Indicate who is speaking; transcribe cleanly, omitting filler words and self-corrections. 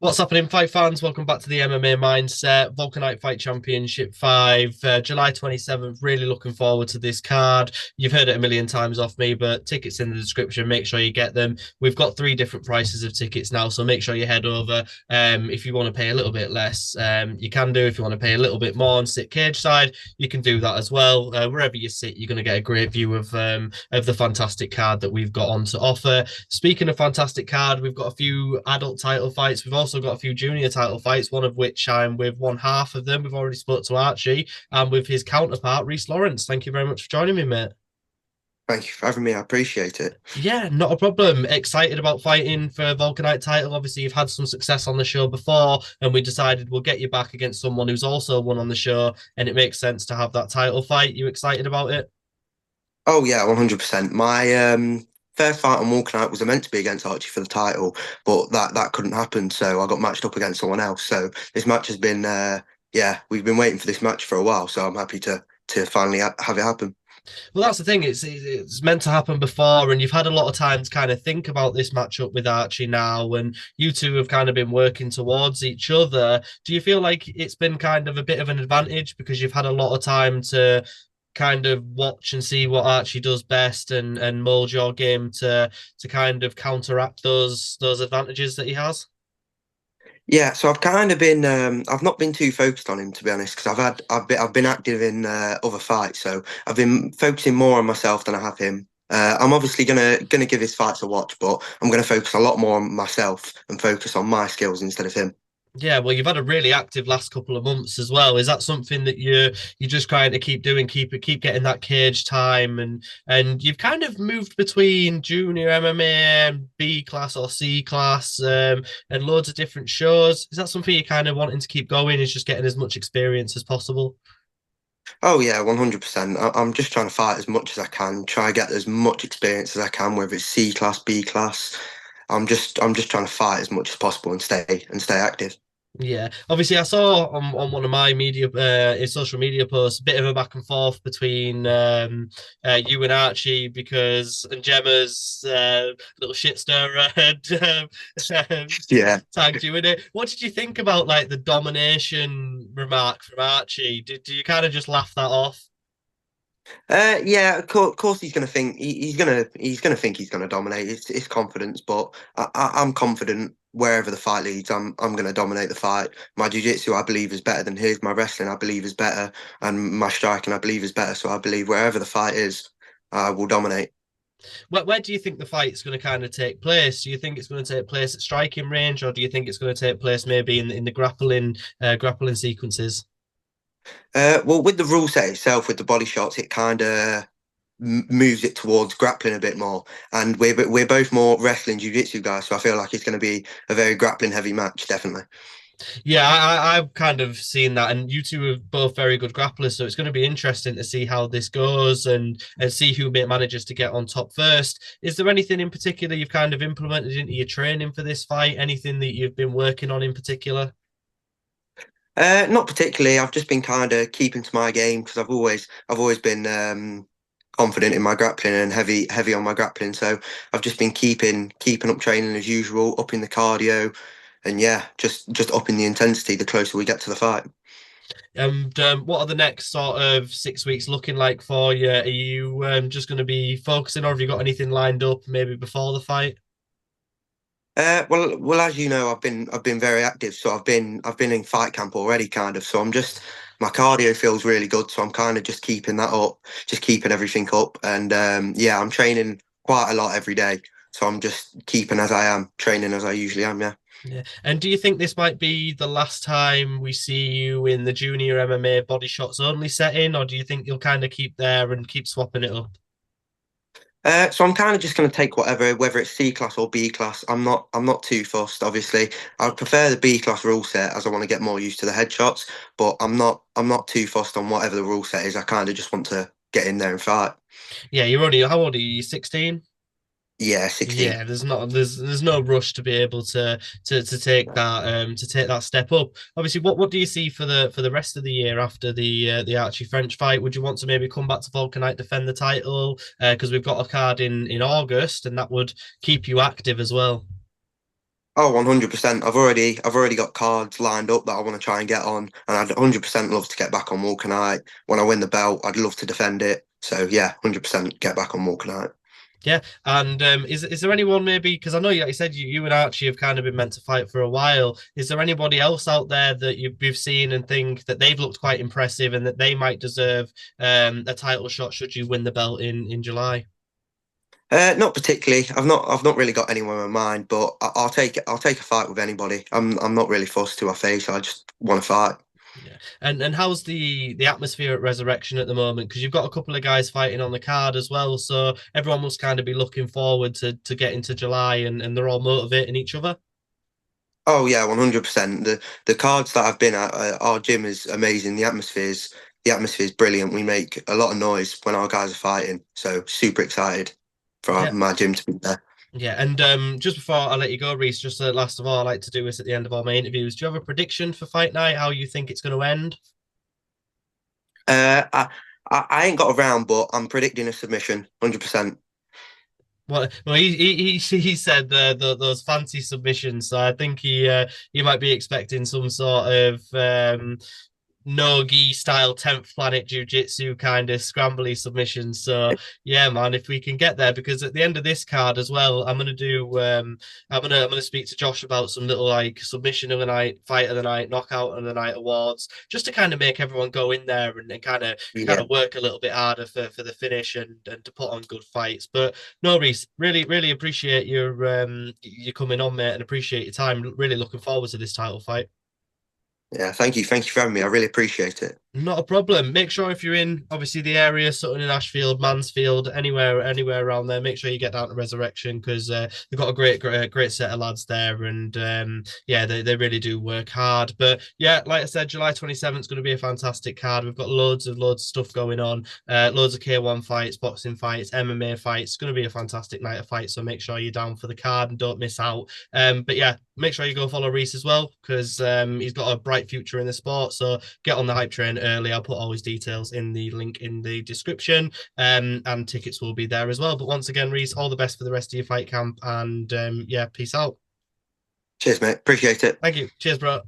Speaker 1: What's happening, fight fans? Welcome back to the MMA Mindset Wolkernite Fight Championship 5, July 27th. Really looking forward to this card. You've heard it a million times off me, but tickets in the description. Make sure you get them. We've got three different prices of tickets now, so make sure you head over. If you want to pay a little bit less, you can do. If you want to pay a little bit more and sit cage side, you can do that as well. Wherever you sit, you're going to get a great view of the fantastic card that we've got on to offer. Speaking of fantastic card, we've got a few adult title fights. We've also got a few junior title fights, one of which I'm with one half of them. We've already spoke to Archie and with his counterpart, Rhys Lawrence. Thank you very much for joining me, mate.
Speaker 2: Thank you for having me. I appreciate it.
Speaker 1: Yeah, not a problem. Excited about fighting for Vulcanite title. Obviously, you've had some success on the show before, and we decided we'll get you back against someone who's also won on the show, and it makes sense to have that title fight. You excited about it?
Speaker 2: Oh yeah, 100%. My first fight on Wolkernite was meant to be against Archie for the title, but that couldn't happen. So I got matched up against someone else. So this match has been yeah, we've been waiting for this match for a while. So I'm happy to finally have it happen.
Speaker 1: Well, that's the thing. It's meant to happen before, and you've had a lot of time to kind of think about this matchup with Archie now, and you two have kind of been working towards each other. Do you feel like it's been kind of a bit of an advantage because you've had a lot of time to kind of watch and see what Archie does best and mold your game to kind of counteract those advantages that he has?
Speaker 2: Yeah, so I've kind of been I've not been too focused on him to be honest because I've been active in other fights, so I've been focusing more on myself than I have him. I'm obviously gonna give his fights a watch, but I'm gonna focus a lot more on myself and focus on my skills instead of him.
Speaker 1: Yeah, well, you've had a really active last couple of months as well. Is that something that you're just trying to keep doing, keep getting that cage time, and you've kind of moved between junior MMA and B class or C class, and loads of different shows. Is that something you're kind of wanting to keep going? Is just getting as much experience as possible?
Speaker 2: Oh yeah, 100%. I'm just trying to fight as much as I can, try to get as much experience as I can, whether it's C class, B class. I'm just trying to fight as much as possible and stay active.
Speaker 1: Yeah, obviously, I saw on one of my social media posts, a bit of a back and forth between you and Archie because and Gemma's little shit stirrer had
Speaker 2: Yeah.
Speaker 1: tagged you in it. What did you think about like the domination remark from Archie? Did you kind of just laugh that off?
Speaker 2: Yeah, of course he's gonna think he's gonna think he's gonna dominate. It's confidence, but I'm confident wherever the fight leads. I'm gonna dominate the fight. My jiu-jitsu, I believe, is better than his. My wrestling, I believe, is better, and my striking, I believe, is better. So I believe wherever the fight is, I will dominate.
Speaker 1: Where do you think the fight's going to kind of take place? Do you think it's going to take place at striking range, or do you think it's going to take place maybe in the grappling sequences?
Speaker 2: Well, with the rule set itself, with the body shots, it kind of moves it towards grappling a bit more. And we're both more wrestling jiu-jitsu guys, so I feel like it's going to be a very grappling heavy match, definitely.
Speaker 1: Yeah, I've kind of seen that, and you two are both very good grapplers, so it's going to be interesting to see how this goes and see who manages to get on top first. Is there anything in particular you've kind of implemented into your training for this fight? Anything that you've been working on in particular?
Speaker 2: Not particularly. I've just been kind of keeping to my game because I've always been confident in my grappling and heavy on my grappling. So I've just been keeping up training as usual, upping the cardio, and yeah, just upping the intensity the closer we get to the fight.
Speaker 1: And what are the next sort of 6 weeks looking like for you? Are you just going to be focusing, or have you got anything lined up maybe before the fight?
Speaker 2: Well, as you know, I've been very active, so I've been in fight camp already, kind of. So I'm just my cardio feels really good, so I'm kind of just keeping that up, just keeping everything up, and yeah, I'm training quite a lot every day. So I'm just keeping as I am, training as I usually am. Yeah.
Speaker 1: Yeah. And do you think this might be the last time we see you in the junior MMA body shots only setting, or do you think you'll kind of keep there and keep swapping it up?
Speaker 2: So I'm kind of just going to take whatever, whether it's C class or B class. I'm not too fussed. Obviously, I would prefer the B class rule set as I want to get more used to the headshots. But I'm not too fussed on whatever the rule set is. I kind of just want to get in there and fight.
Speaker 1: Yeah, you're only how old are you? 16?
Speaker 2: Yeah, 16.
Speaker 1: Yeah, there's no rush to be able to take that step up. Obviously, what do you see for the rest of the year after the Archie French fight? Would you want to maybe come back to Vulcanite, defend the title? Because we've got a card in August, and that would keep you active as well.
Speaker 2: Oh, 100%. I've already got cards lined up that I want to try and get on, and I'd 100% love to get back on Wolkernite. When I win the belt, I'd love to defend it. So yeah, 100% get back on Wolkernite.
Speaker 1: Yeah, and is there anyone maybe because I know like you said you and Archie have kind of been meant to fight for a while. Is there anybody else out there that you've seen and think that they've looked quite impressive and that they might deserve a title shot should you win the belt in July?
Speaker 2: Not particularly. I've not really got anyone in mind, but I'll take a fight with anybody. I'm not really fussed who I face. I just want to fight.
Speaker 1: Yeah, and how's the atmosphere at Resurrection at the moment? Because you've got a couple of guys fighting on the card as well, so everyone must kind of be looking forward to getting to July, and they're all motivating each other.
Speaker 2: Oh yeah, 100%. The cards that I've been at, our gym is amazing. The atmosphere's brilliant. We make a lot of noise when our guys are fighting. So super excited for
Speaker 1: Yeah,
Speaker 2: my gym to be there.
Speaker 1: yeah, and just before I let you go, Rhys, just last of all, I like to do this at the end of all my interviews. Do you have a prediction for fight night? How you think it's going to end?
Speaker 2: Uh, I, I ain't got a round, but I'm predicting a submission, 100%.
Speaker 1: Well, he said those fancy submissions, so I think he might be expecting some sort of no-gi style 10th planet jiu-jitsu kind of scrambly submission. So yeah, man, if we can get there, because at the end of this card as well, I'm gonna speak to Josh about some little like submission of the night, fight of the night, knockout of the night awards, just to kind of make everyone go in there and kind
Speaker 2: Yeah,
Speaker 1: of work a little bit harder for the finish and to put on good fights. But no, Rhys, really appreciate your coming on, mate, and appreciate your time. Really looking forward to this title fight.
Speaker 2: yeah. Thank you for having me. I really appreciate it.
Speaker 1: Not a problem. Make sure if you're in obviously the area, Sutton in Ashfield, Mansfield, anywhere around there, make sure you get down to Resurrection because they've got a great set of lads there, and yeah, they really do work hard. But yeah, like I said, July 27th is going to be a fantastic card. We've got loads of stuff going on, loads of K1 fights, boxing fights, MMA fights. It's going to be a fantastic night of fights. So make sure you're down for the card and don't miss out. But yeah, make sure you go follow Rhys as well because he's got a bright future in the sport. So get on the hype train early. I'll put all his details in the link in the description, and tickets will be there as well. But once again, Rhys, all the best for the rest of your fight camp, and yeah, peace out.
Speaker 2: Cheers, mate. Appreciate it.
Speaker 1: Thank you. Cheers, bro.